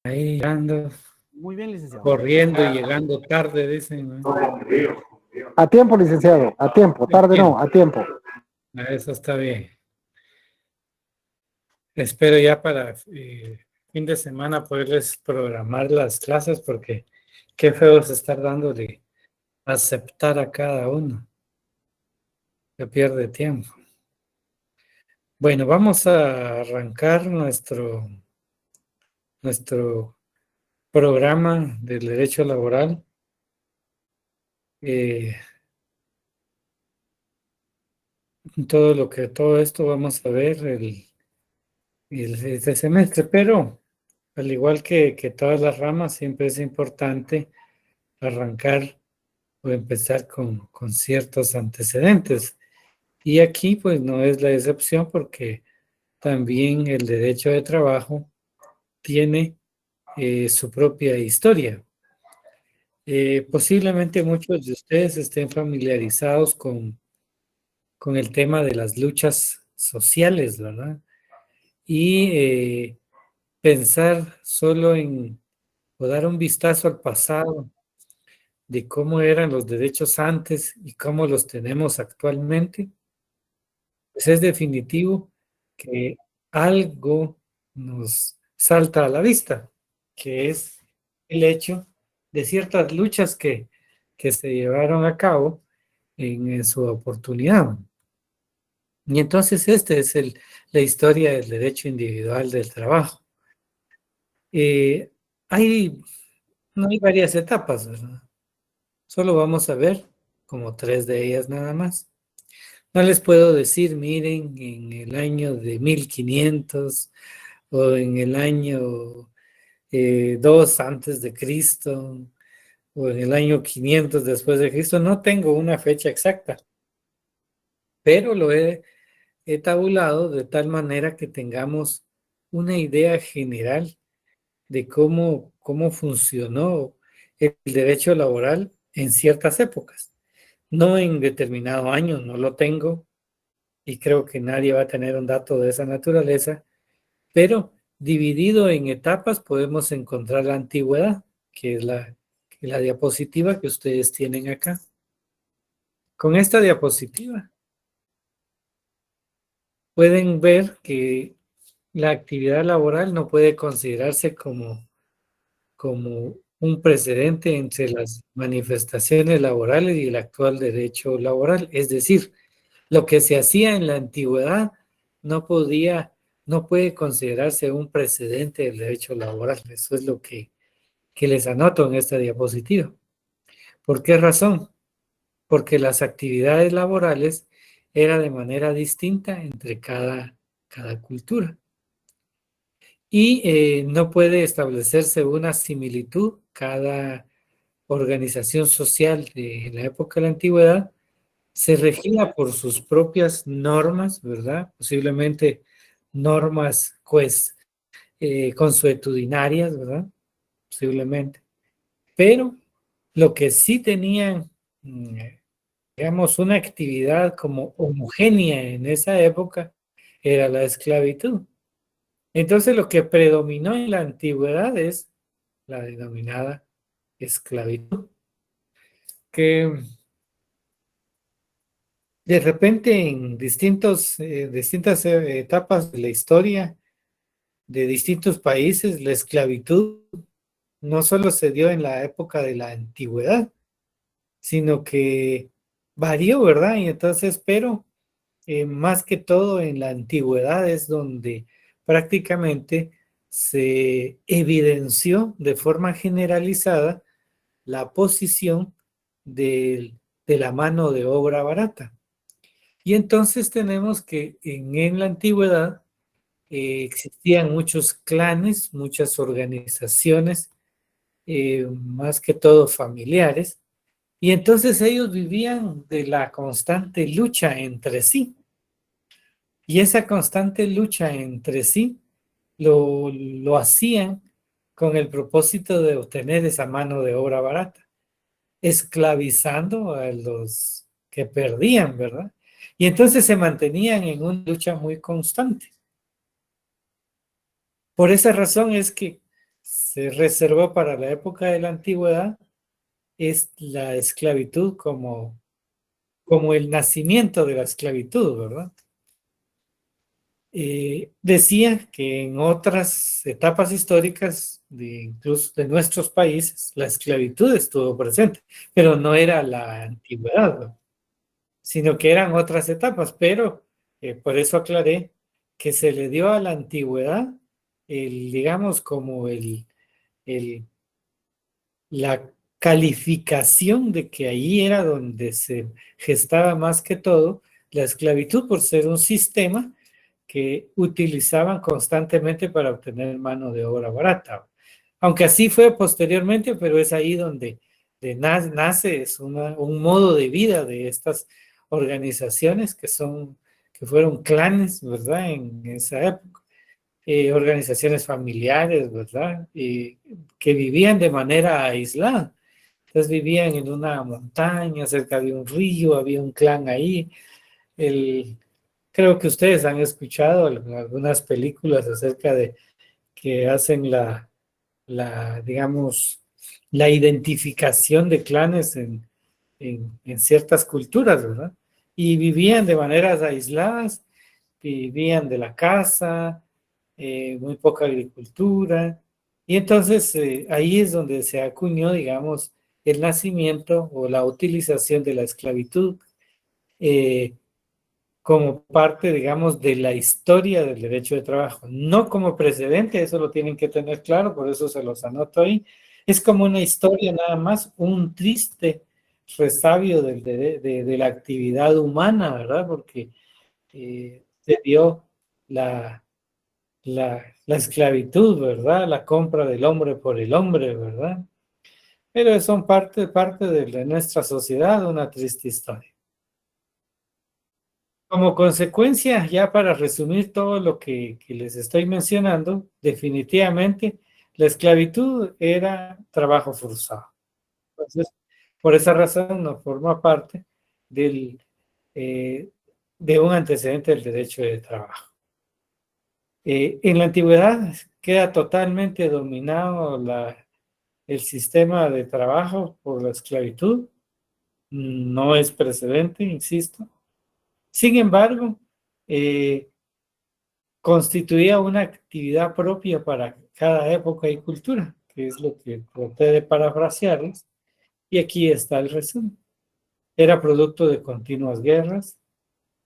Ahí llegando, Muy bien, licenciado. corriendo y llegando tarde, dicen, ¿no? A tiempo, licenciado, a tiempo, tarde no, a tiempo. Eso está bien. Espero ya para fin de semana poderles programar las clases porque qué feo es estar dándole aceptar a cada uno. Se pierde tiempo. Bueno, vamos a arrancar nuestro programa del derecho laboral. Todo esto vamos a ver este semestre, pero al igual que todas las ramas, siempre es importante arrancar o empezar con ciertos antecedentes. Y aquí pues no es la excepción porque también el derecho de trabajo tiene su propia historia. Posiblemente muchos de ustedes estén familiarizados con el tema de las luchas sociales, ¿verdad? Y pensar solo o dar un vistazo al pasado de cómo eran los derechos antes y cómo los tenemos actualmente, pues es definitivo que algo nos salta a la vista, que es el hecho de ciertas luchas que se llevaron a cabo en su oportunidad. Y entonces esta es la historia del derecho individual del trabajo. Eh, hay, no hay varias etapas, ¿verdad? Solo vamos a ver como 3 de ellas nada más. No les puedo decir, miren, en el año de 1500 o en el año 2 antes de Cristo o en el año 500 después de Cristo. No tengo una fecha exacta, pero lo he tabulado de tal manera que tengamos una idea general de cómo funcionó el derecho laboral en ciertas épocas. No en determinado año, no lo tengo y creo que nadie va a tener un dato de esa naturaleza, pero dividido en etapas podemos encontrar la antigüedad, que es la diapositiva que ustedes tienen acá. Con esta diapositiva pueden ver que la actividad laboral no puede considerarse como un precedente entre las manifestaciones laborales y el actual derecho laboral. Es decir, lo que se hacía en la antigüedad no no puede considerarse un precedente del derecho laboral. Eso es lo que les anoto en esta diapositiva. ¿Por qué razón? Porque las actividades laborales eran de manera distinta entre cada cultura. Y no puede establecerse una similitud. Cada organización social de la época de la antigüedad se regía por sus propias normas, ¿verdad? Posiblemente normas, pues, consuetudinarias, ¿verdad? Posiblemente. Pero lo que sí tenían, digamos, una actividad como homogénea en esa época era la esclavitud. Entonces lo que predominó en la antigüedad es la denominada esclavitud, que de repente en distintas etapas de la historia de distintos países, la esclavitud no solo se dio en la época de la antigüedad, sino que varió, ¿verdad? Y entonces, pero más que todo en la antigüedad es donde prácticamente se evidenció de forma generalizada la posición de la mano de obra barata. Y entonces tenemos que en la antigüedad existían muchos clanes, muchas organizaciones, más que todo familiares, y entonces ellos vivían de la constante lucha entre sí. Y esa constante lucha entre sí lo hacían con el propósito de obtener esa mano de obra barata, esclavizando a los que perdían, ¿verdad? Y entonces se mantenían en una lucha muy constante. Por esa razón es que se reservó para la época de la antigüedad es la esclavitud como el nacimiento de la esclavitud, ¿verdad? Decía que en otras etapas históricas, incluso de nuestros países, la esclavitud estuvo presente, pero no era la antigüedad, ¿no? Sino que eran otras etapas, pero por eso aclaré que se le dio a la antigüedad, digamos, como el la calificación de que ahí era donde se gestaba más que todo la esclavitud por ser un sistema que utilizaban constantemente para obtener mano de obra barata. Aunque así fue posteriormente, pero es ahí donde nace es un modo de vida de estas organizaciones que fueron clanes, ¿verdad? En esa época. Organizaciones familiares, ¿verdad? Que vivían de manera aislada. Entonces vivían en una montaña, cerca de un río, había un clan ahí. Creo que ustedes han escuchado algunas películas acerca de que hacen digamos, la identificación de clanes en ciertas culturas, ¿verdad? Y vivían de maneras aisladas, vivían de la casa, muy poca agricultura, y entonces ahí es donde se acuñó, digamos, el nacimiento o la utilización de la esclavitud eh, como parte, digamos, de la historia del derecho de trabajo, no como precedente, eso lo tienen que tener claro, por eso se los anoto ahí. Es como una historia nada más, un triste resabio de la actividad humana, ¿verdad? Porque se dio la esclavitud, ¿verdad? La compra del hombre por el hombre, ¿verdad? Pero son parte de nuestra sociedad, una triste historia. Como consecuencia, ya para resumir todo lo que les estoy mencionando, definitivamente la esclavitud era trabajo forzado. Entonces, por esa razón no forma parte del, eh, de un antecedente del derecho de trabajo. En la antigüedad queda totalmente dominado el sistema de trabajo por la esclavitud. No es precedente, insisto. Sin embargo, eh, constituía una actividad propia para cada época y cultura, que es lo que traté de parafrasearles, y aquí está el resumen. Era producto de continuas guerras,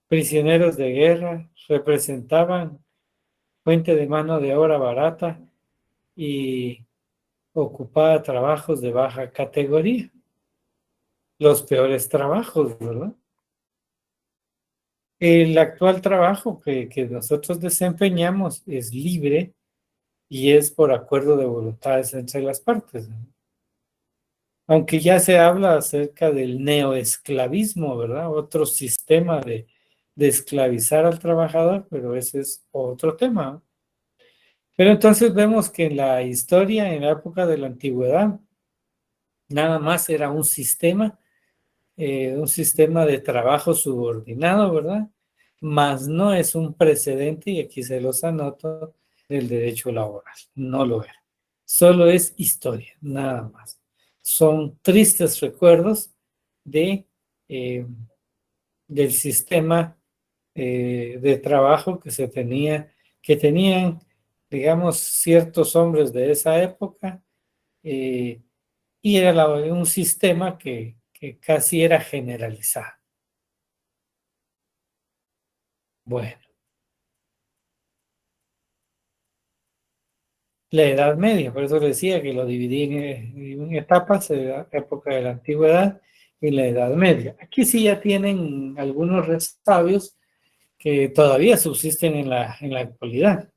prisioneros de guerra representaban fuente de mano de obra barata y ocupaba trabajos de baja categoría, los peores trabajos, ¿verdad? El actual trabajo que nosotros desempeñamos es libre y es por acuerdo de voluntades entre las partes, ¿no? Aunque ya se habla acerca del neoesclavismo, ¿verdad? Otro sistema de esclavizar al trabajador, pero ese es otro tema, ¿no? Pero entonces vemos que en la historia, en la época de la antigüedad, nada más era un sistema de trabajo subordinado, ¿verdad? Mas no es un precedente, y aquí se los anoto, del derecho laboral. No lo era. Solo es historia, nada más. Son tristes recuerdos de, eh, del sistema de trabajo que tenían, digamos, ciertos hombres de esa época, eh, y era un sistema que casi era generalizado. Bueno, la Edad Media, por eso decía que lo dividí en etapas, la época de la Antigüedad y la Edad Media. Aquí sí ya tienen algunos resabios que todavía subsisten en la actualidad.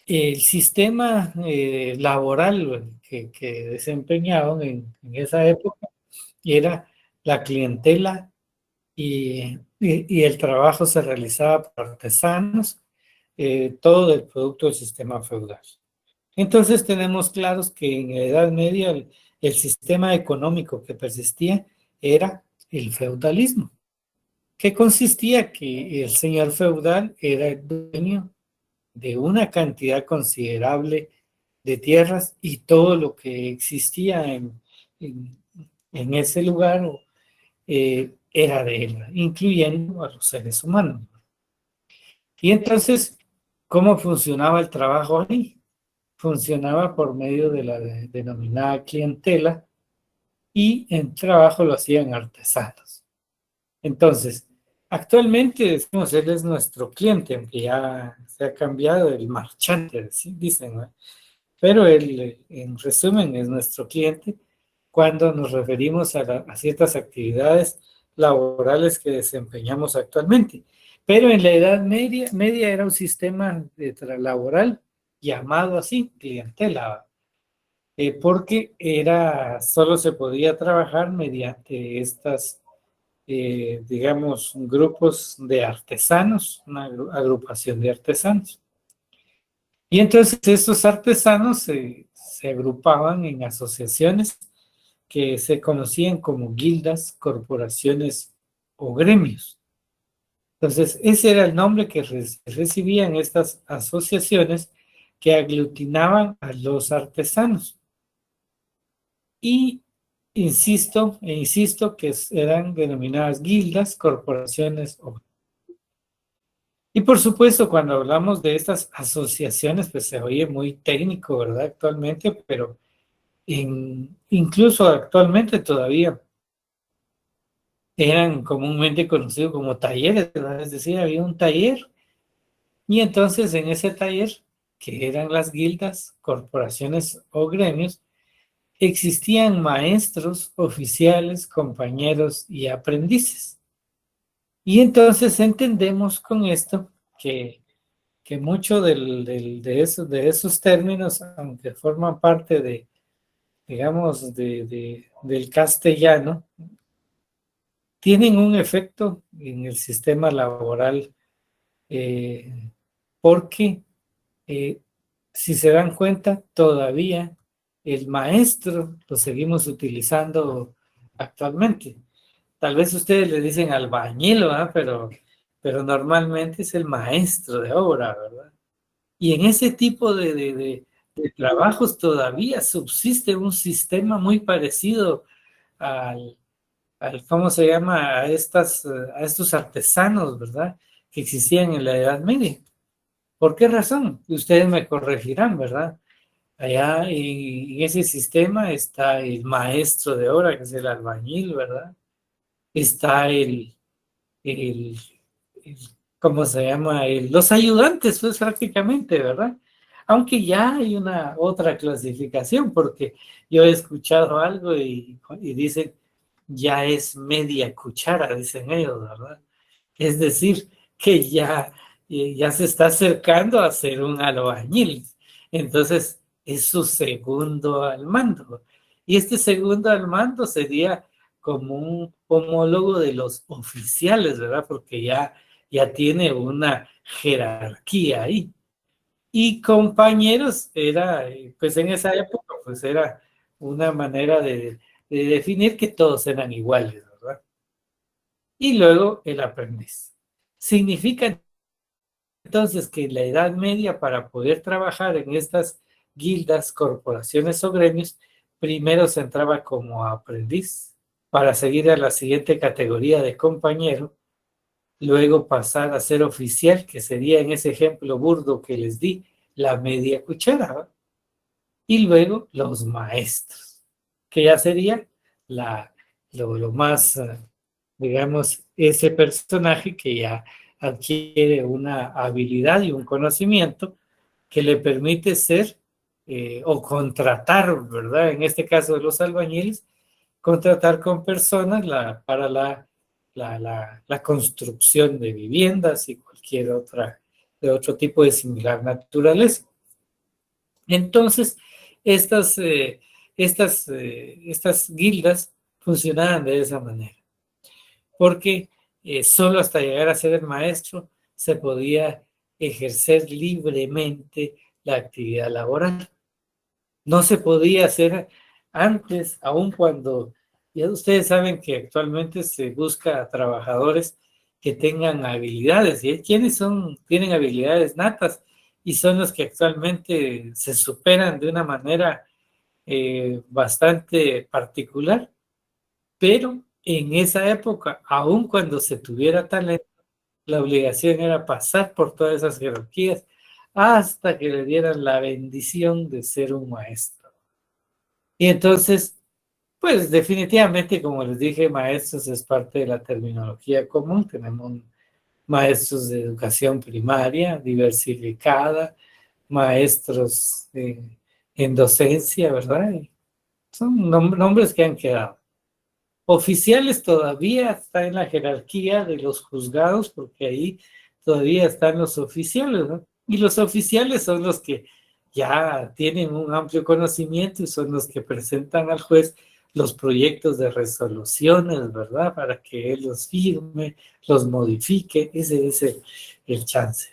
El sistema laboral que desempeñaban en esa época era la clientela y el trabajo se realizaba por artesanos, todo el producto del sistema feudal. Entonces tenemos claros que en la Edad Media el sistema económico que persistía era el feudalismo, que consistía que el señor feudal era el dueño de una cantidad considerable de tierras y todo lo que existía en ese lugar era de él, incluyendo a los seres humanos. Y entonces, ¿cómo funcionaba el trabajo ahí? Funcionaba por medio de la denominada clientela y el trabajo lo hacían artesanos. Entonces, actualmente decimos, él es nuestro cliente, aunque ya se ha cambiado el marchante, dicen, ¿no? Pero él, en resumen, es nuestro cliente cuando nos referimos a ciertas actividades laborales que desempeñamos actualmente. Pero en la Edad Media era un sistema laboral llamado así, clientela, porque solo se podía trabajar mediante estas, digamos, grupos de artesanos, una agrupación de artesanos. Y entonces estos artesanos se agrupaban en asociaciones que se conocían como guildas, corporaciones o gremios. Entonces, ese era el nombre que recibían estas asociaciones que aglutinaban a los artesanos. Y insisto que eran denominadas guildas, corporaciones o... Y por supuesto, cuando hablamos de estas asociaciones, pues se oye muy técnico, ¿verdad? Actualmente, pero incluso actualmente todavía eran comúnmente conocidos como talleres, ¿verdad? Es decir, había un taller y entonces en ese taller, que eran las guildas, corporaciones o gremios, existían maestros, oficiales, compañeros y aprendices. Y entonces entendemos con esto que mucho de esos términos, aunque forman parte de, digamos, del castellano, tienen un efecto en el sistema laboral, porque si se dan cuenta, todavía el maestro lo seguimos utilizando actualmente. Tal vez ustedes le dicen albañil, ¿verdad? Pero normalmente es el maestro de obra, ¿verdad? Y en ese tipo de trabajos todavía subsiste un sistema muy parecido al, ¿cómo se llama? A estos artesanos, ¿verdad? Que existían en la Edad Media. ¿Por qué razón? Ustedes me corregirán, ¿verdad? Allá en ese sistema está el maestro de obra, que es el albañil, ¿verdad? Está el, el ¿cómo se llama? Los ayudantes, pues prácticamente, ¿verdad? Aunque ya hay una otra clasificación, porque yo he escuchado algo y dicen, ya es media cuchara, dicen ellos, ¿verdad? Es decir, que ya se está acercando a ser un albañil. Entonces, es su segundo al mando. Y este segundo al mando sería como un homólogo de los oficiales, ¿verdad? Porque ya tiene una jerarquía ahí. Y compañeros pues en esa época, pues era una manera de definir que todos eran iguales, ¿verdad? Y luego el aprendiz. Significa entonces que en la Edad Media, para poder trabajar en estas guildas, corporaciones o gremios, primero se entraba como aprendiz para seguir a la siguiente categoría de compañero, luego pasar a ser oficial, que sería en ese ejemplo burdo que les di, la media cuchara, ¿va? Y luego los maestros, que ya sería lo más, digamos, ese personaje que ya adquiere una habilidad y un conocimiento que le permite ser o contratar, ¿verdad? En este caso de los albañiles, contratar con personas para la construcción de viviendas y cualquier de otro tipo de similar naturaleza. Entonces, estas guildas funcionaban de esa manera, porque solo hasta llegar a ser el maestro se podía ejercer libremente la actividad laboral. No se podía hacer antes, aun cuando ya ustedes saben que actualmente se busca a trabajadores que tengan habilidades. ¿Y quiénes tienen habilidades natas? y son los que actualmente se superan de una manera bastante particular, pero en esa época, aun cuando se tuviera talento, la obligación era pasar por todas esas jerarquías hasta que le dieran la bendición de ser un maestro. Y entonces, pues definitivamente, como les dije, maestros es parte de la terminología común. Tenemos maestros de educación primaria diversificada, maestros en docencia, ¿verdad? Y son nombres que han quedado. Oficiales todavía está en la jerarquía de los juzgados, porque ahí todavía están los oficiales, ¿no? Y los oficiales son los que ya tienen un amplio conocimiento y son los que presentan al juez los proyectos de resoluciones, ¿verdad? Para que él los firme, los modifique. Ese es el chance.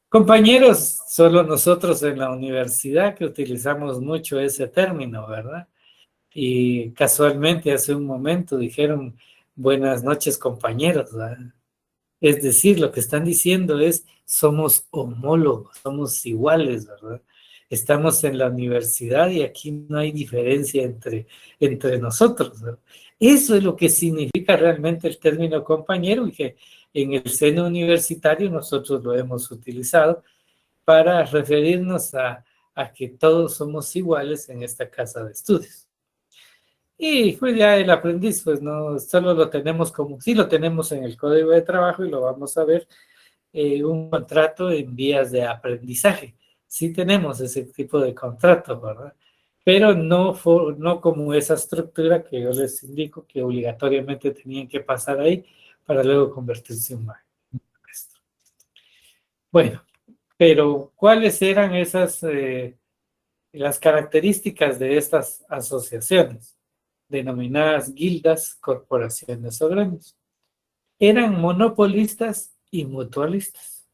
Compañeros, solo nosotros en la universidad que utilizamos mucho ese término, ¿verdad? Y casualmente hace un momento dijeron buenas noches compañeros, ¿verdad? Es decir, lo que están diciendo es somos homólogos, somos iguales, ¿verdad? Estamos en la universidad y aquí no hay diferencia entre nosotros, ¿verdad? Eso es lo que significa realmente el término compañero y que en el seno universitario nosotros lo hemos utilizado para referirnos a que todos somos iguales en esta casa de estudios. Y pues ya el aprendiz, pues no, solo lo tenemos como, sí lo tenemos en el código de trabajo y lo vamos a ver, un contrato en vías de aprendizaje. Sí tenemos ese tipo de contrato, ¿verdad? Pero no como esa estructura que yo les indico que obligatoriamente tenían que pasar ahí para luego convertirse en maestro. Bueno, pero ¿cuáles eran las características de estas asociaciones, denominadas guildas, corporaciones o gremios? Eran monopolistas y mutualistas.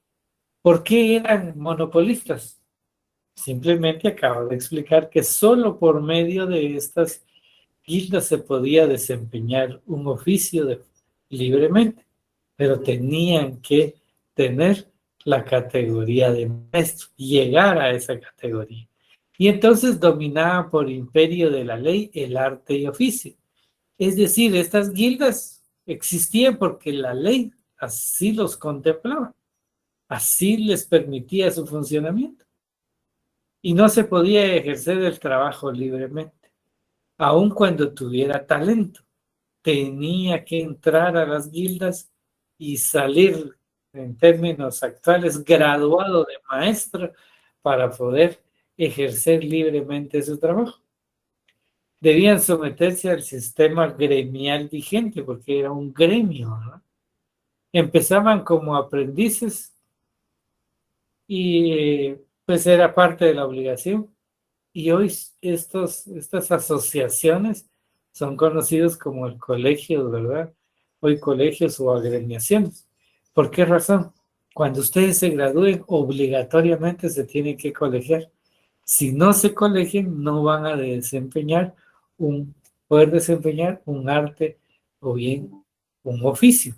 ¿Por qué eran monopolistas? Simplemente acabo de explicar que solo por medio de estas guildas se podía desempeñar un oficio libremente, pero tenían que tener la categoría de maestro, llegar a esa categoría. Y entonces dominaban por imperio de la ley el arte y oficio. Es decir, estas guildas existían porque la ley así los contemplaba, así les permitía su funcionamiento. Y no se podía ejercer el trabajo libremente, aun cuando tuviera talento. Tenía que entrar a las guildas y salir, en términos actuales, graduado de maestro para poder ejercer libremente su trabajo. Debían someterse al sistema gremial vigente porque era un gremio, ¿no? Empezaban como aprendices y pues era parte de la obligación. Y hoy estas asociaciones son conocidos como el colegio, ¿verdad? Hoy colegios o agremiaciones. ¿Por qué razón? Cuando ustedes se gradúen, obligatoriamente se tienen que colegiar. Si no se colegian, no van a poder desempeñar un arte o bien un oficio.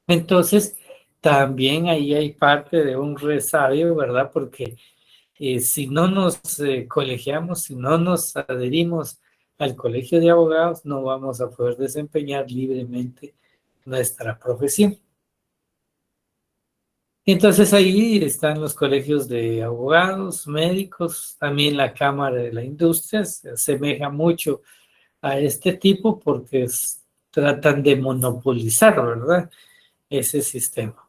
Entonces, también ahí hay parte de un resabio, ¿verdad? Porque si no nos colegiamos, si no nos adherimos al colegio de abogados, no vamos a poder desempeñar libremente nuestra profesión. Entonces ahí están los colegios de abogados, médicos, también la Cámara de la Industria, se asemeja mucho a este tipo porque tratan de monopolizar, ¿verdad? Ese sistema.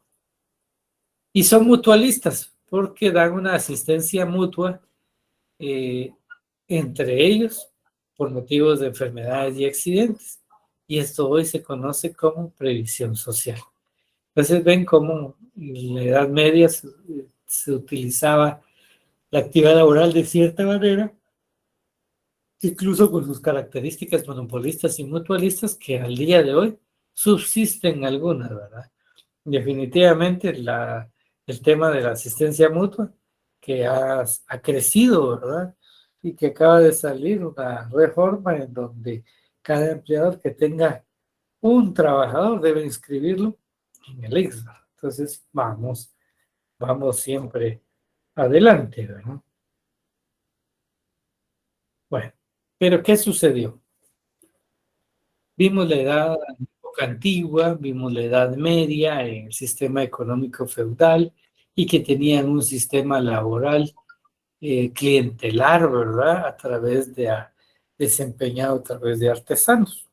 Y son mutualistas porque dan una asistencia mutua entre ellos por motivos de enfermedades y accidentes. Y esto hoy se conoce como previsión social. Entonces ven cómo en la Edad Media se utilizaba la actividad laboral de cierta manera, incluso con sus características monopolistas y mutualistas que al día de hoy subsisten algunas, ¿verdad? Definitivamente el tema de la asistencia mutua que ha crecido, ¿verdad? Y que acaba de salir una reforma en donde cada empleador que tenga un trabajador debe inscribirlo en el ICS. Entonces vamos vamos siempre adelante, ¿verdad? Bueno, pero ¿qué sucedió? Vimos la edad antigua, vimos la Edad Media en el sistema económico feudal y que tenían un sistema laboral clientelar, ¿verdad? Desempeñado a través de artesanos.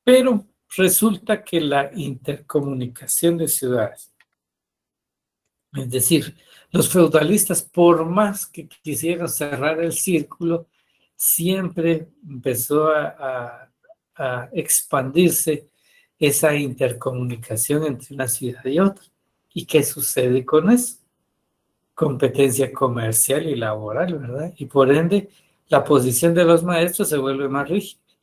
Pero resulta que la intercomunicación de ciudades, es decir, los feudalistas, por más que quisieran cerrar el círculo, siempre empezó a expandirse esa intercomunicación entre una ciudad y otra. ¿Y qué sucede con eso? Competencia comercial y laboral, ¿verdad? Y por ende, la posición de los maestros se vuelve más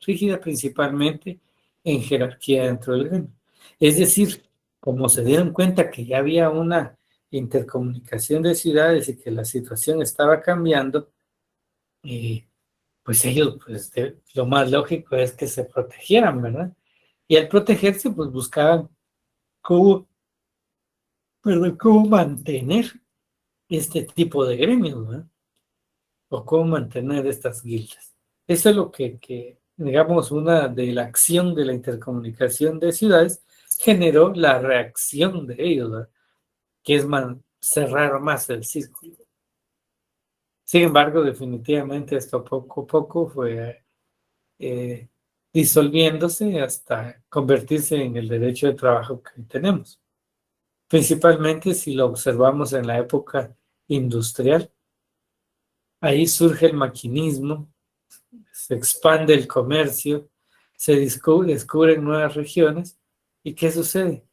rígida principalmente en jerarquía dentro del gremio. Es decir, como se dieron cuenta que ya había una intercomunicación de ciudades y que la situación estaba cambiando, pues ellos, pues lo más lógico es que se protegieran, ¿verdad? Y al protegerse, pues buscaban cómo, cómo mantener este tipo de gremios, ¿verdad? O cómo mantener estas guildas. Eso es lo digamos, una de la acción de la intercomunicación de ciudades generó la reacción de ellos, ¿verdad? Que es cerrar más el círculo. Sin embargo, definitivamente esto poco a poco fue disolviéndose hasta convertirse en el derecho de trabajo que tenemos. Principalmente si lo observamos en la época industrial. Ahí surge el maquinismo, se expande el comercio, se descubren nuevas regiones. ¿Y qué sucede?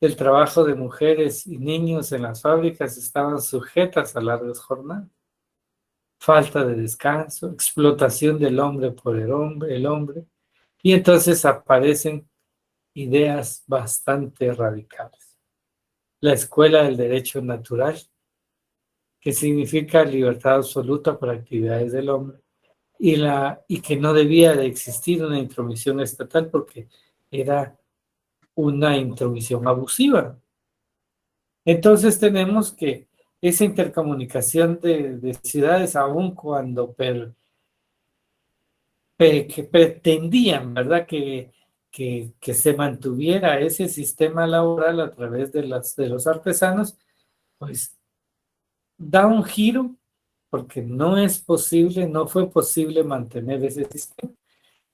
El trabajo de mujeres y niños en las fábricas estaban sujetas a largas jornadas. Falta de descanso, explotación del hombre por el hombre. Y entonces aparecen ideas bastante radicales. La escuela del derecho natural, que significa libertad absoluta para actividades del hombre, y que no debía de existir una intromisión estatal porque era una intromisión abusiva. Entonces tenemos que esa intercomunicación de ciudades, aun cuando que pretendían, ¿verdad?, que se mantuviera ese sistema laboral a través de los artesanos, pues da un giro porque no es posible, no fue posible mantener ese sistema.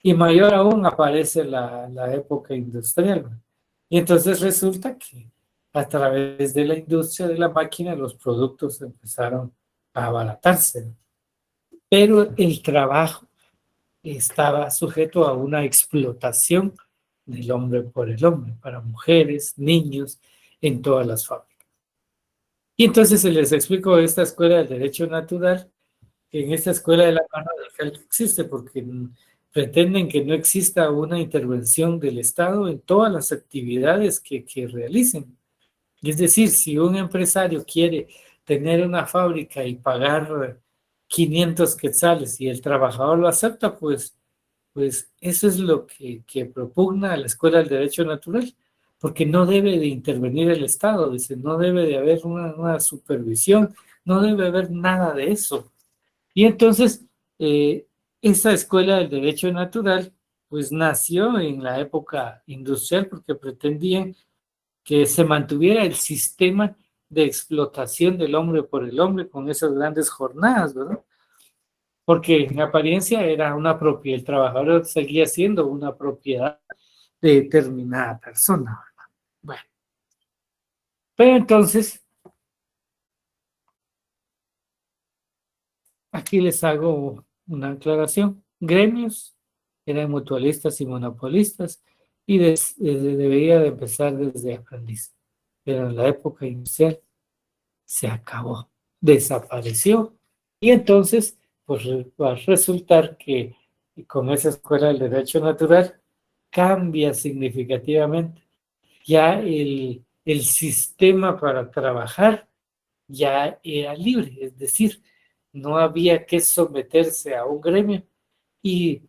Y mayor aún aparece la época industrial. Y entonces resulta que a través de la industria de la máquina los productos empezaron a abaratarse. Pero el trabajo estaba sujeto a una explotación del hombre por el hombre, para mujeres, niños, en todas las fábricas. Y entonces se les explicó esta escuela del derecho natural, que en esta escuela de la mano radical que existe, porque pretenden que no exista una intervención del Estado en todas las actividades que realicen. Es decir, si un empresario quiere tener una fábrica y pagar 500 quetzales y el trabajador lo acepta, pues eso es lo que propugna la Escuela del Derecho Natural, porque no debe de intervenir el Estado, dice, no debe de haber una supervisión, no debe haber nada de eso. Y entonces, esa Escuela del Derecho Natural, pues nació en la época industrial porque pretendían que se mantuviera el sistema de explotación del hombre por el hombre con esas grandes jornadas, ¿verdad? Porque en apariencia era una propiedad, el trabajador seguía siendo una propiedad de determinada persona, ¿verdad? Bueno, pero entonces, aquí les hago una aclaración. Gremios eran mutualistas y monopolistas y debería de empezar desde aprendiz. Pero en la época inicial se acabó, desapareció. Y entonces, pues va a resultar que con esa escuela del derecho natural cambia significativamente. Ya el sistema para trabajar ya era libre, es decir, no había que someterse a un gremio y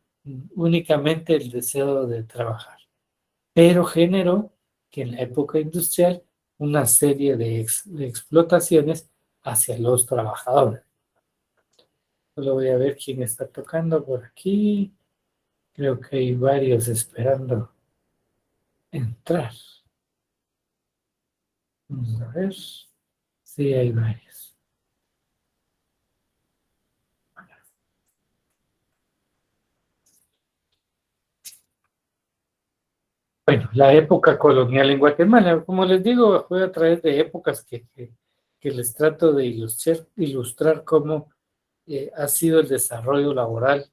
únicamente el deseo de trabajar. Pero generó que en la época industrial una serie de explotaciones hacia los trabajadores. Solo voy a ver quién está tocando por aquí. Creo que hay varios esperando entrar. Vamos a ver. Sí, hay varios. Bueno, la época colonial en Guatemala, como les digo, fue a través de épocas que les trato de ilustrar cómo ha sido el desarrollo laboral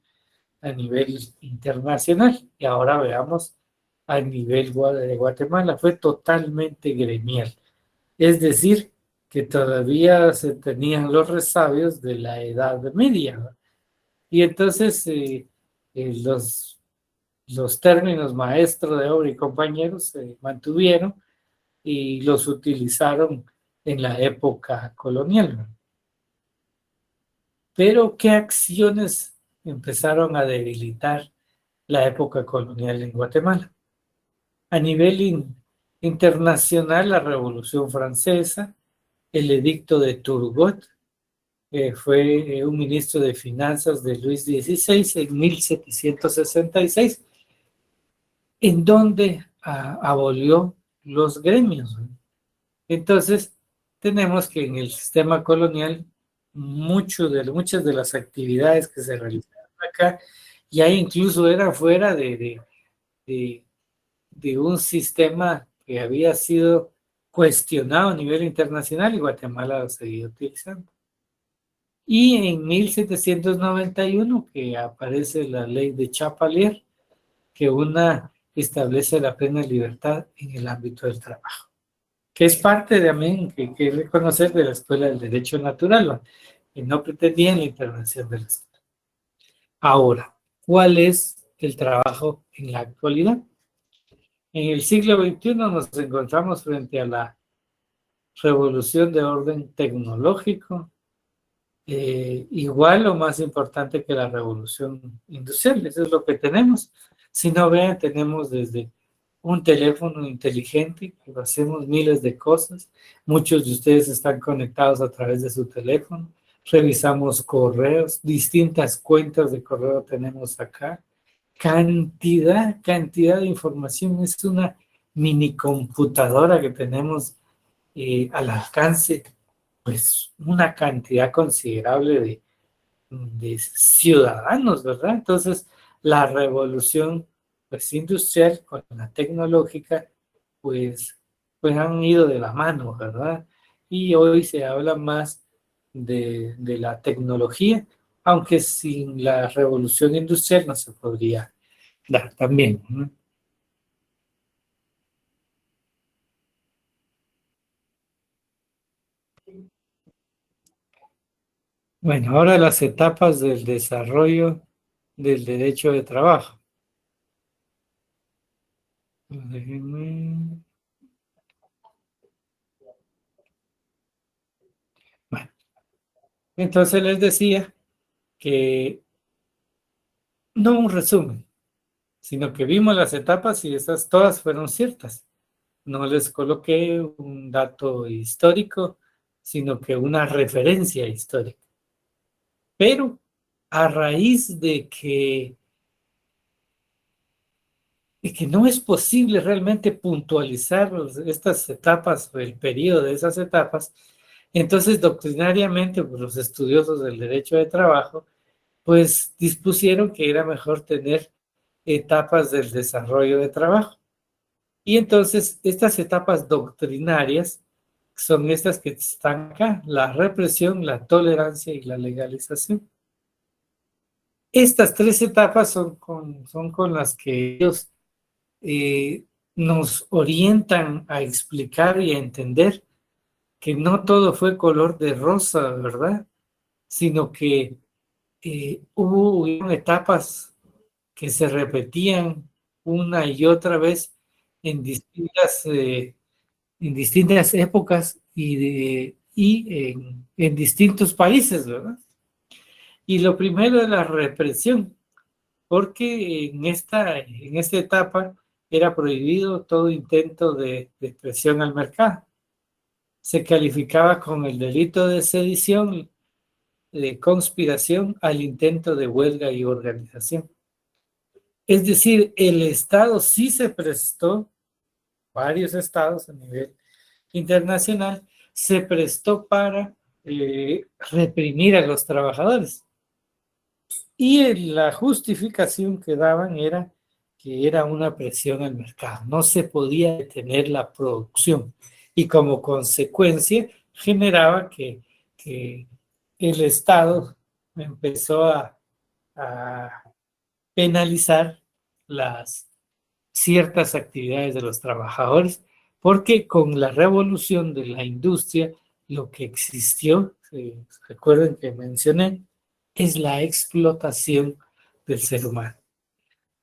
a nivel internacional. Y ahora veamos a nivel de Guatemala. Fue totalmente gremial. Es decir, que todavía se tenían los resabios de la Edad Media, ¿no? Y entonces los términos maestro de obra y compañeros se mantuvieron y los utilizaron en la época colonial, ¿no? Pero, ¿qué acciones empezaron a debilitar la época colonial en Guatemala? A nivel internacional, la Revolución Francesa, el Edicto de Turgot, fue un ministro de finanzas de Luis XVI en 1766, en donde abolió los gremios. Entonces, tenemos que en el sistema colonial, muchas de las actividades que se realizaban acá, ya incluso era fuera de, de un sistema que había sido cuestionado a nivel internacional y Guatemala lo seguía utilizando. Y en 1791 que aparece la ley de Chapalier, que establece la plena libertad en el ámbito del trabajo, que es parte también que hay que reconocer de la Escuela del Derecho Natural, ¿no? Que no pretendían la intervención del Estado. Ahora, ¿cuál es el trabajo en la actualidad? En el siglo XXI nos encontramos frente a la revolución de orden tecnológico, igual o más importante que la revolución industrial. Eso es lo que tenemos. Si no vean, tenemos desde un teléfono inteligente, que hacemos miles de cosas. Muchos de ustedes están conectados a través de su teléfono. Revisamos correos, distintas cuentas de correo tenemos acá. Cantidad de información. Es una mini computadora que tenemos al alcance, pues una cantidad considerable de ciudadanos, ¿verdad? Entonces, la revolución pues, industrial con la tecnológica, pues han ido de la mano, ¿verdad? Y hoy se habla más de la tecnología, aunque sin la revolución industrial no se podría dar también, ¿no? Bueno, ahora las etapas del desarrollo del derecho de trabajo. Déjenme. Bueno, entonces les decía que no un resumen, sino que vimos las etapas y esas todas fueron ciertas. No les coloqué un dato histórico, sino que una referencia histórica. Pero a raíz de que no es posible realmente puntualizar estas etapas o el periodo de esas etapas, entonces doctrinariamente pues, los estudiosos del derecho de trabajo pues dispusieron que era mejor tener etapas del desarrollo de trabajo. Y entonces estas etapas doctrinarias son estas que están acá: la represión, la tolerancia y la legalización. Estas tres etapas son con las que ellos eh, nos orientan a explicar y a entender que no todo fue color de rosa, ¿verdad? Sino que hubo etapas que se repetían una y otra vez en distintas épocas y en distintos países, ¿verdad? Y lo primero es la represión, porque en esta etapa era prohibido todo intento de presión al mercado. se calificaba con el delito de sedición, de conspiración al intento de huelga y organización. Es decir, el Estado sí se prestó, varios estados a nivel internacional, se prestó para reprimir a los trabajadores. Y la justificación que daban era que era una presión al mercado, no se podía detener la producción y como consecuencia generaba que el Estado empezó a penalizar las ciertas actividades de los trabajadores, porque con la revolución de la industria, lo que existió, recuerden que mencioné, es la explotación del ser humano.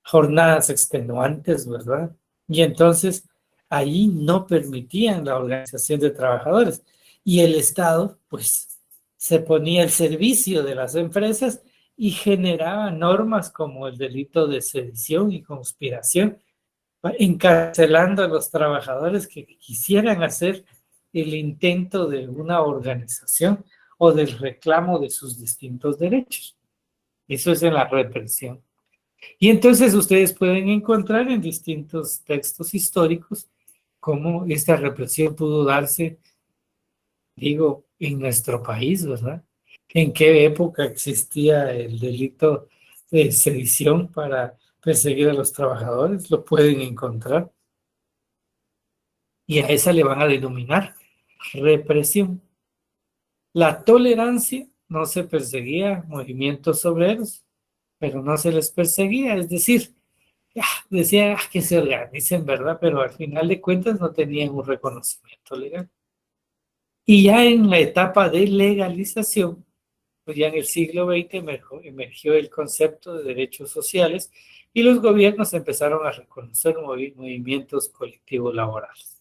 Jornadas extenuantes, ¿verdad? Y entonces ahí no permitían la organización de trabajadores. Y el Estado, pues, se ponía al servicio de las empresas y generaba normas como el delito de sedición y conspiración, encarcelando a los trabajadores que quisieran hacer el intento de una organización o del reclamo de sus distintos derechos. Eso es en la represión. Y entonces ustedes pueden encontrar en distintos textos históricos cómo esta represión pudo darse, digo, en nuestro país, ¿verdad? ¿En qué época existía el delito de sedición para perseguir a los trabajadores? Lo pueden encontrar. Y a esa le van a denominar represión. La tolerancia, no se perseguía movimientos obreros, pero no se les perseguía, es decir, decía que se organicen, ¿verdad? Pero al final de cuentas no tenían un reconocimiento legal. Y ya en la etapa de legalización, pues ya en el siglo XX emergió el concepto de derechos sociales y los gobiernos empezaron a reconocer movimientos colectivos laborales,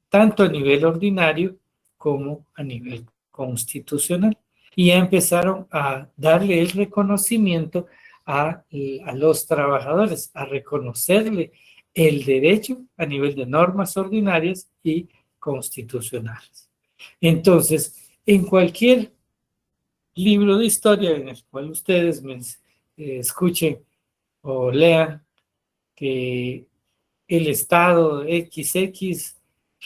tanto a nivel ordinario como a nivel constitucional. Y ya empezaron a darle el reconocimiento a los trabajadores, a reconocerle el derecho a nivel de normas ordinarias y constitucionales. Entonces, en cualquier libro de historia en el cual ustedes me escuchen o lean que el Estado XX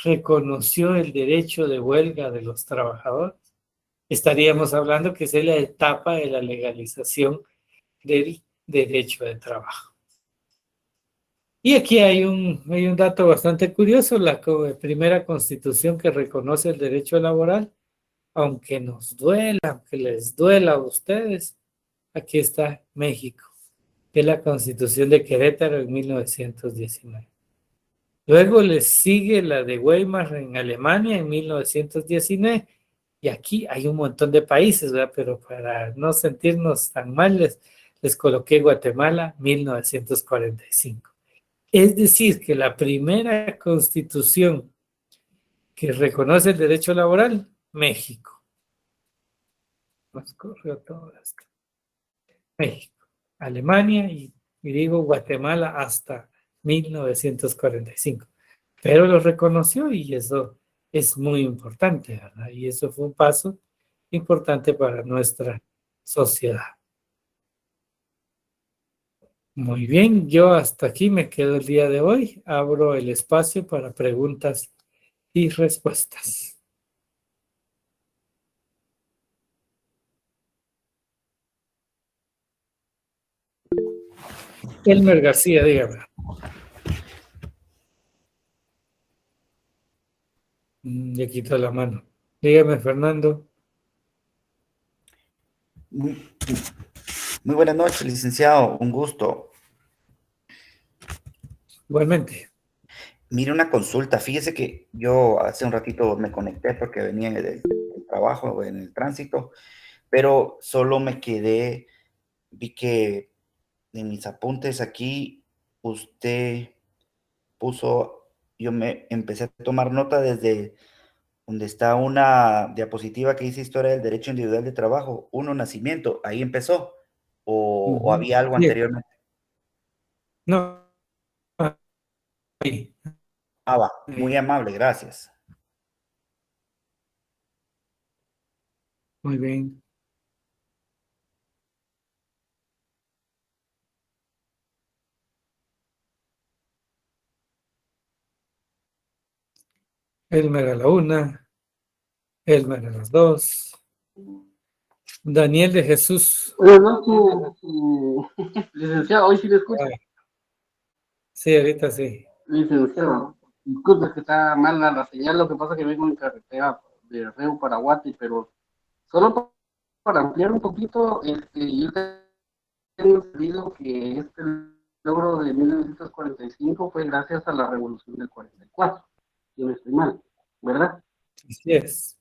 reconoció el derecho de huelga de los trabajadores, estaríamos hablando que es la etapa de la legalización del derecho de trabajo. Y aquí hay un dato bastante curioso, la primera constitución que reconoce el derecho laboral, aunque nos duela, aunque les duela a ustedes, aquí está México, que es la Constitución de Querétaro en 1919. Luego les sigue la de Weimar en Alemania en 1919. Y aquí hay un montón de países, ¿verdad? Pero para no sentirnos tan mal, les coloqué Guatemala 1945. Es decir, que la primera constitución que reconoce el derecho laboral, México. Nos corrió todo esto. México, Alemania y digo Guatemala hasta 1945. Pero lo reconoció y eso es muy importante, ¿verdad? Y eso fue un paso importante para nuestra sociedad. Muy bien, yo hasta aquí me quedo el día de hoy. Abro el espacio para preguntas y respuestas. Elmer García, dígame. Le quito la mano. Dígame, Fernando. Muy buenas noches, licenciado. Un gusto. Igualmente. Mire, una consulta. Fíjese que yo hace un ratito me conecté porque venía del trabajo, en el tránsito, pero solo me quedé, vi que en mis apuntes aquí usted puso, yo me empecé a tomar nota desde donde está una diapositiva que dice Historia del Derecho Individual de Trabajo, uno, nacimiento, ahí empezó, o había algo Bien. anteriormente. No. Ahí. Va, muy amable, gracias. Muy bien. Elmer a la 1, Elmer a las 2. Daniel de Jesús. Buenas noches, licenciado, hoy sí le escucho. Sí, ahorita sí. Licenciado, disculpe que está mala la señal, lo que pasa es que vengo en carretera de Reu para Guati, pero solo para ampliar un poquito, yo tengo entendido que este logro de 1945 fue gracias a la revolución del 44, si no estoy mal, ¿verdad? Así es.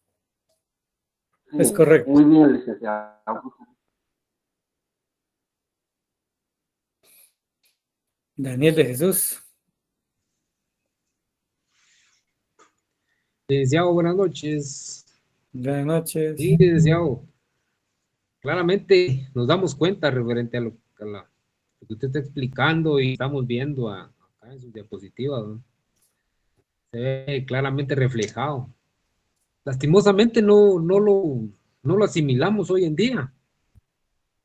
Sí, Es correcto. muy bien, licenciado. Daniel de Jesús. Licenciado, buenas noches. Buenas noches. Sí, licenciado. Claramente nos damos cuenta referente a lo que usted está explicando y estamos viendo acá en sus diapositivas, ¿no? Se ve claramente reflejado. Lastimosamente no lo asimilamos hoy en día,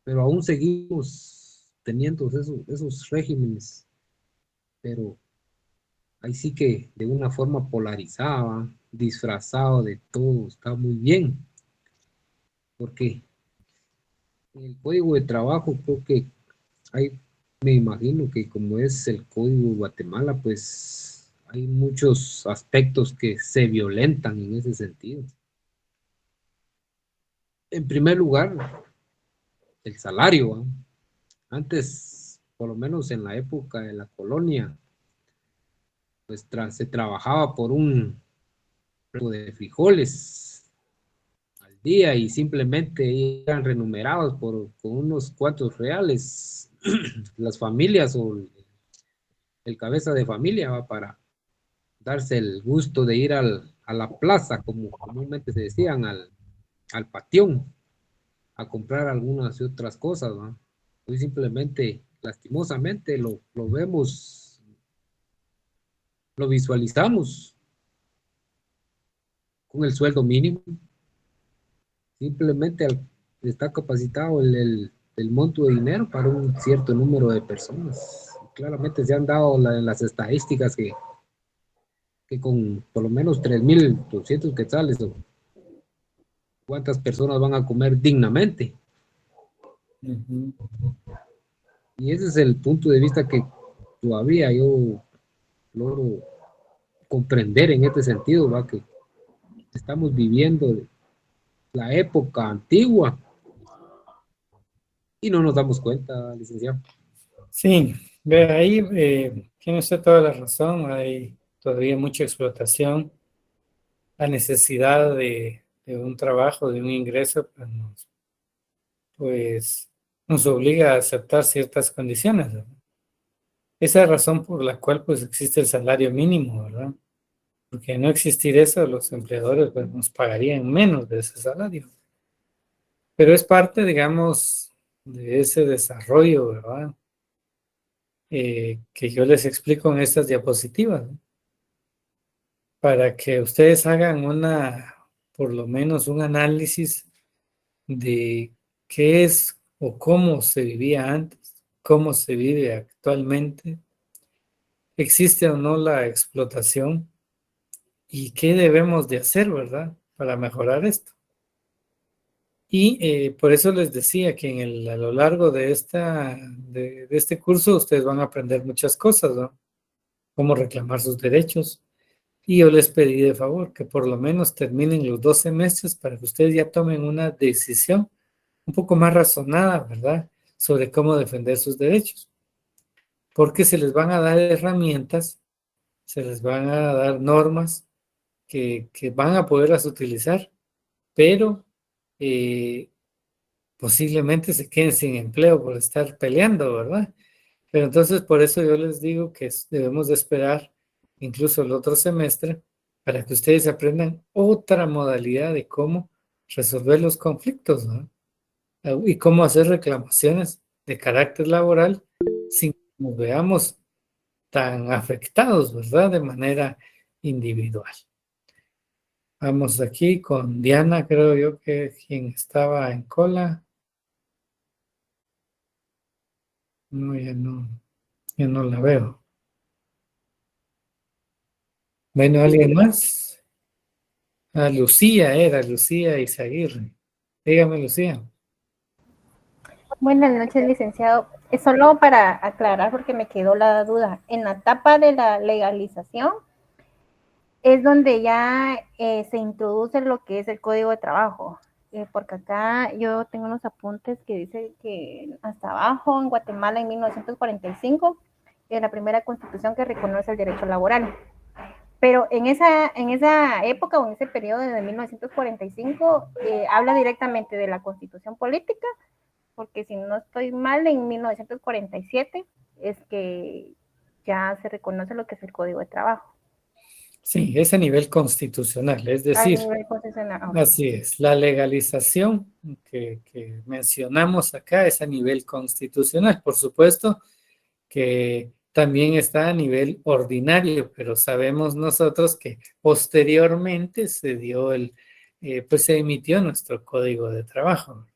pero aún seguimos teniendo esos regímenes, pero ahí sí que de una forma polarizada, disfrazado de todo, está muy bien, porque en el código de trabajo creo que hay, me imagino que como es el código de Guatemala, pues hay muchos aspectos que se violentan en ese sentido. En primer lugar, el salario, ¿eh? Antes, por lo menos en la época de la colonia, pues se trabajaba por un plato de frijoles al día y simplemente eran remunerados con unos cuantos reales las familias o el cabeza de familia va para darse el gusto de ir a la plaza, como comúnmente se decían, al patión, a comprar algunas y otras cosas, ¿no? Hoy simplemente, lastimosamente, lo vemos, lo visualizamos con el sueldo mínimo. Simplemente está capacitado el monto de dinero para un cierto número de personas. Claramente se han dado las estadísticas que con por lo menos 3.200 quetzales, ¿cuántas personas van a comer dignamente? Uh-huh. Y ese es el punto de vista que todavía yo logro comprender en este sentido, ¿va? Que estamos viviendo la época antigua y no nos damos cuenta, licenciado. Sí, ve ahí, tiene usted toda la razón, hay todavía mucha explotación, la necesidad de un trabajo, de un ingreso, pues nos obliga a aceptar ciertas condiciones, ¿verdad? Esa es la razón por la cual pues existe el salario mínimo, ¿verdad? Porque no existir eso, los empleadores pues, nos pagarían menos de ese salario. Pero es parte, digamos, de ese desarrollo, ¿verdad? Que yo les explico en estas diapositivas, ¿no? Para que ustedes hagan por lo menos un análisis de qué es o cómo se vivía antes, cómo se vive actualmente, existe o no la explotación y qué debemos de hacer, ¿verdad? Para mejorar esto. Y por eso les decía que a lo largo de este curso ustedes van a aprender muchas cosas, ¿no? Cómo reclamar sus derechos. Y yo les pedí de favor que por lo menos terminen los 2 semestres para que ustedes ya tomen una decisión un poco más razonada, ¿verdad? Sobre cómo defender sus derechos. Porque se les van a dar herramientas, se les van a dar normas que van a poderlas utilizar, pero posiblemente se queden sin empleo por estar peleando, ¿verdad? Pero entonces por eso yo les digo que debemos de esperar incluso el otro semestre para que ustedes aprendan otra modalidad de cómo resolver los conflictos, ¿no? Y cómo hacer reclamaciones de carácter laboral sin que nos veamos tan afectados, ¿verdad? De manera individual. Vamos aquí con Diana, creo yo que quien estaba en cola. No, ya no la veo. Bueno, ¿alguien más? Ah, Lucía Izaguirre. Dígame, Lucía. Buenas noches, licenciado. Es solo para aclarar porque me quedó la duda. En la etapa de la legalización es donde ya se introduce lo que es el Código de Trabajo. Porque acá yo tengo unos apuntes que dice que hasta abajo, en Guatemala, en 1945, es la primera constitución que reconoce el derecho laboral. Pero en esa época o en ese periodo de 1945 habla directamente de la constitución política, porque si no estoy mal, en 1947 es que ya se reconoce lo que es el Código de Trabajo. Sí, es a nivel constitucional, es decir, así es, la legalización que mencionamos acá es a nivel constitucional. Por supuesto que también está a nivel ordinario, pero sabemos nosotros que posteriormente pues se emitió nuestro Código de Trabajo.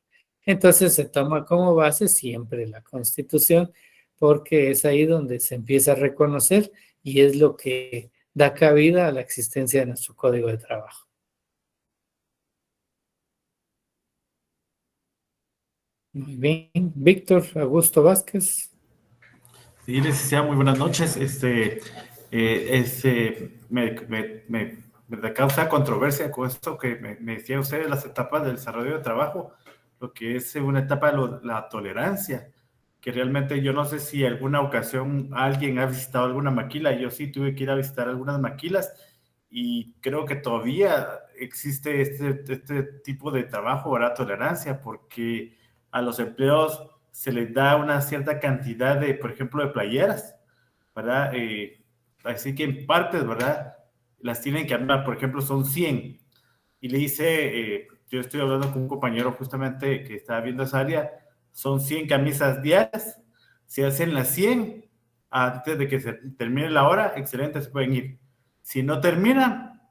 Entonces se toma como base siempre la Constitución, porque es ahí donde se empieza a reconocer y es lo que da cabida a la existencia de nuestro Código de Trabajo. Muy bien. Víctor Augusto Vázquez. Sí, licenciado, muy buenas noches. Me causa controversia con esto que me decía usted de las etapas del desarrollo de trabajo, lo que es una etapa de la tolerancia, que realmente yo no sé si alguna ocasión alguien ha visitado alguna maquila. Yo sí tuve que ir a visitar algunas maquilas y creo que todavía existe este tipo de trabajo, ¿verdad? Tolerancia, porque a los empleados se les da una cierta cantidad de, por ejemplo, de playeras, ¿verdad? Así que en partes, ¿verdad? Las tienen que armar, por ejemplo, son 100. Y le dice, yo estoy hablando con un compañero justamente que estaba viendo esa área, son 100 camisas diarias, si hacen las 100 antes de que se termine la hora, excelente, se pueden ir. Si no terminan,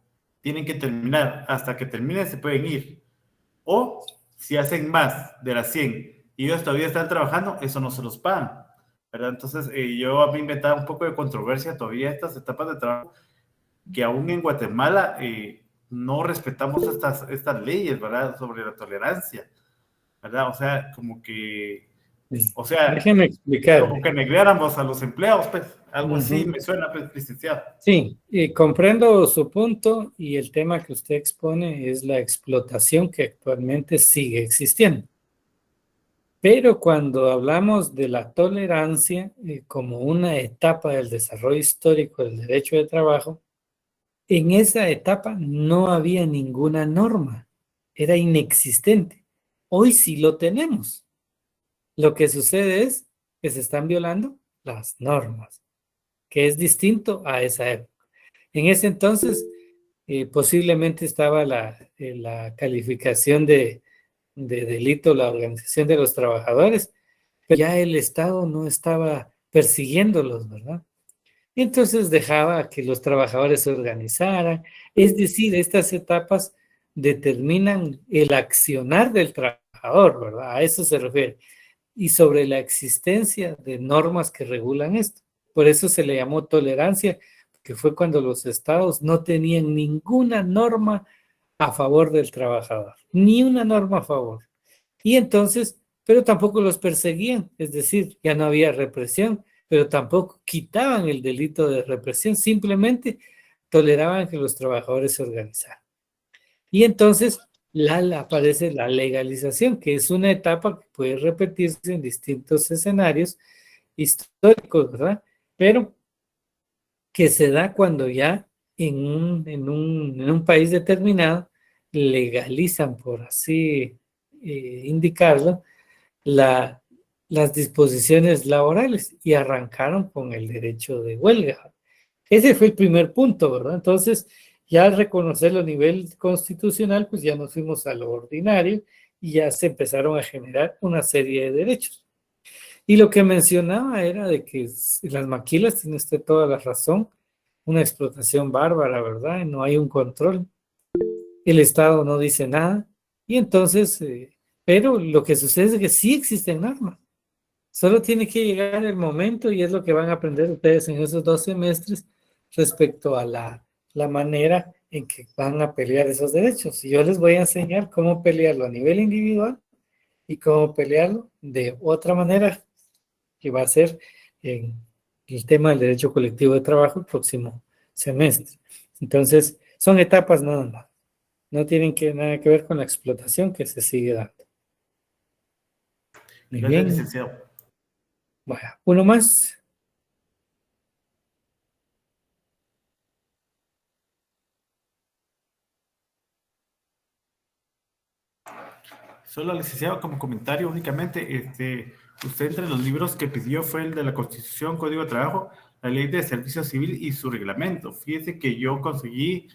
tienen que terminar, hasta que terminen se pueden ir. O si hacen más de las 100 y ellos todavía están trabajando, eso no se los pagan, ¿verdad? Entonces, yo había inventado un poco de controversia todavía estas etapas de trabajo, que aún en Guatemala no respetamos estas leyes, ¿verdad? Sobre la tolerancia, ¿verdad? O sea, como que, o sea, déjeme explicar. Como que negáramos a los empleados, pues, algo así me suena, pues, licenciado. Sí, comprendo su punto y el tema que usted expone es la explotación que actualmente sigue existiendo. Pero cuando hablamos de la tolerancia como una etapa del desarrollo histórico del derecho de trabajo, en esa etapa no había ninguna norma, era inexistente. Hoy sí lo tenemos. Lo que sucede es que se están violando las normas, que es distinto a esa época. En ese entonces, posiblemente estaba la calificación de delito, la organización de los trabajadores, pero ya el Estado no estaba persiguiéndolos, ¿verdad? Y entonces dejaba que los trabajadores se organizaran. Es decir, estas etapas determinan el accionar del trabajador, ¿verdad? A eso se refiere. Y sobre la existencia de normas que regulan esto. Por eso se le llamó tolerancia, que fue cuando los estados no tenían ninguna norma a favor del trabajador, ni una norma a favor. Y entonces, pero tampoco los perseguían, es decir, ya no había represión, pero tampoco quitaban el delito de represión, simplemente toleraban que los trabajadores se organizaran. Y entonces aparece la legalización, que es una etapa que puede repetirse en distintos escenarios históricos, ¿verdad? Pero que se da cuando ya en un país determinado legalizan, por así indicarlo, las disposiciones laborales y arrancaron con el derecho de huelga. Ese fue el primer punto, ¿verdad? Entonces, ya al reconocerlo a nivel constitucional, pues ya nos fuimos a lo ordinario y ya se empezaron a generar una serie de derechos. Y lo que mencionaba era de que las maquilas, tiene usted toda la razón, una explotación bárbara, ¿verdad? Y no hay un control. el Estado no dice nada, y entonces, pero lo que sucede es que sí existen normas. Solo tiene que llegar el momento y es lo que van a aprender ustedes en esos 2 semestres respecto a la manera en que van a pelear esos derechos. Y yo les voy a enseñar cómo pelearlo a nivel individual y cómo pelearlo de otra manera, que va a ser en el tema del derecho colectivo de trabajo el próximo semestre. Entonces, son etapas nada más. No tienen nada que ver con la explotación que se sigue dando. Muy Gracias, bien. licenciado. Bueno, uno más. Solo, licenciado, como comentario únicamente, usted entre los libros que pidió fue el de la Constitución, Código de Trabajo, la Ley de Servicio Civil y su reglamento. Fíjese que yo conseguí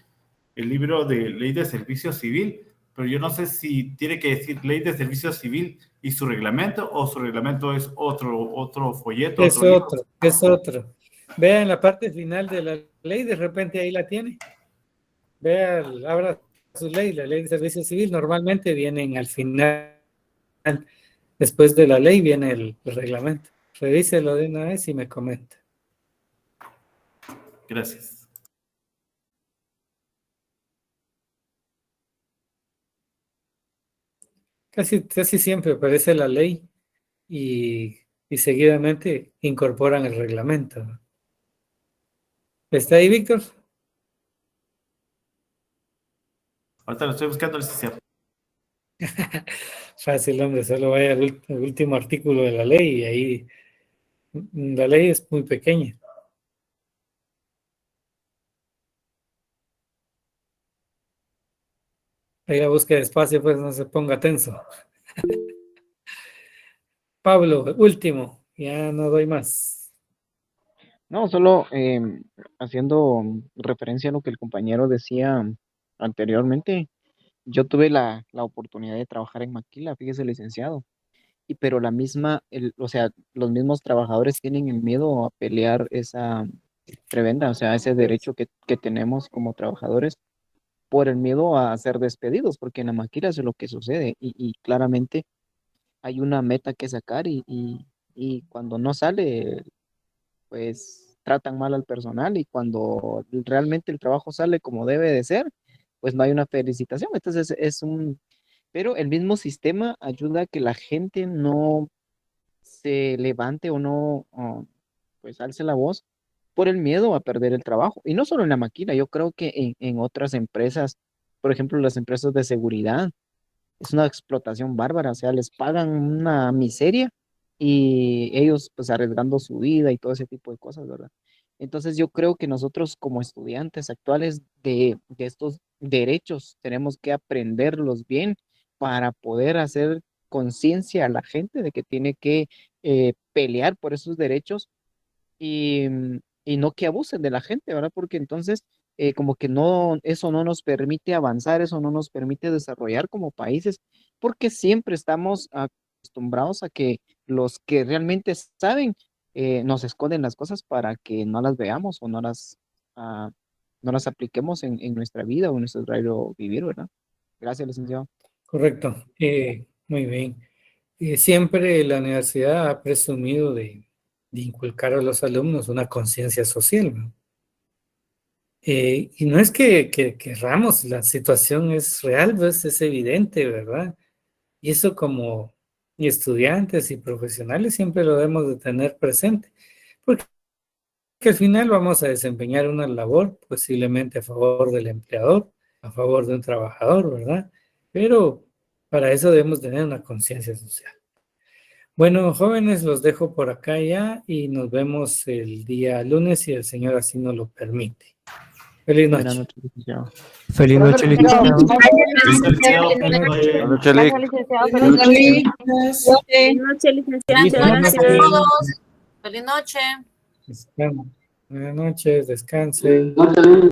el libro de Ley de Servicio Civil, pero yo no sé si tiene que decir Ley de Servicio Civil y su reglamento, o su reglamento es otro folleto. Es otro, es otro. Vea en la parte final de la ley, de repente ahí la tiene. Vea, abra su ley, la Ley de Servicio Civil, normalmente vienen al final, después de la ley viene el reglamento. Revíselo de una vez y me comenta. Gracias. Casi siempre aparece la ley y seguidamente incorporan el reglamento. ¿Está ahí, Víctor? Ahorita lo estoy buscando, licenciado. Fácil, hombre, solo vaya al último artículo de la ley y ahí la ley es muy pequeña. Ahí la busque despacio, pues no se ponga tenso. Pablo, último, ya no doy más. No, solo haciendo referencia a lo que el compañero decía anteriormente, yo tuve la oportunidad de trabajar en Maquila, fíjese, licenciado, pero o sea, los mismos trabajadores tienen el miedo a pelear esa prebenda, o sea, ese derecho que tenemos como trabajadores por el miedo a ser despedidos, porque en la Maquila eso es lo que sucede y claramente hay una meta que sacar y cuando no sale pues tratan mal al personal y cuando realmente el trabajo sale como debe de ser, pues no hay una felicitación. Entonces pero el mismo sistema ayuda a que la gente no se levante o no, pues alce la voz por el miedo a perder el trabajo. Y no solo en la máquina, yo creo que en otras empresas, por ejemplo, las empresas de seguridad, es una explotación bárbara, o sea, les pagan una miseria y ellos pues arriesgando su vida y todo ese tipo de cosas, ¿verdad? Entonces yo creo que nosotros como estudiantes actuales de estos derechos tenemos que aprenderlos bien para poder hacer conciencia a la gente de que tiene que pelear por esos derechos y, y no que abusen de la gente, ¿verdad? Porque entonces como que no, eso no nos permite avanzar, eso no nos permite desarrollar como países, porque siempre estamos acostumbrados a que los que realmente saben nos esconden las cosas para que no las veamos o ah, no las apliquemos en nuestra vida o en nuestro diario vivir, ¿verdad? Gracias, licenciado. Correcto, muy bien. Siempre la universidad ha presumido de inculcar a los alumnos una conciencia social, ¿no? Y no es que querramos, la situación es real, pues es evidente, ¿verdad? Y eso como estudiantes y profesionales siempre lo debemos de tener presente, porque al final vamos a desempeñar una labor posiblemente a favor del empleador, a favor de un trabajador, ¿verdad? Pero para eso debemos tener una conciencia social. Bueno, jóvenes, los dejo por acá ya y nos vemos el día lunes si el Señor así nos lo permite. Feliz Buenas noche. noches, licenciado. Feliz noche, licenciado. Gracias, licenciado. Feliz noche, licenciado. Feliz Gracias a todos. Feliz noche. Buenas noches, descansen. No,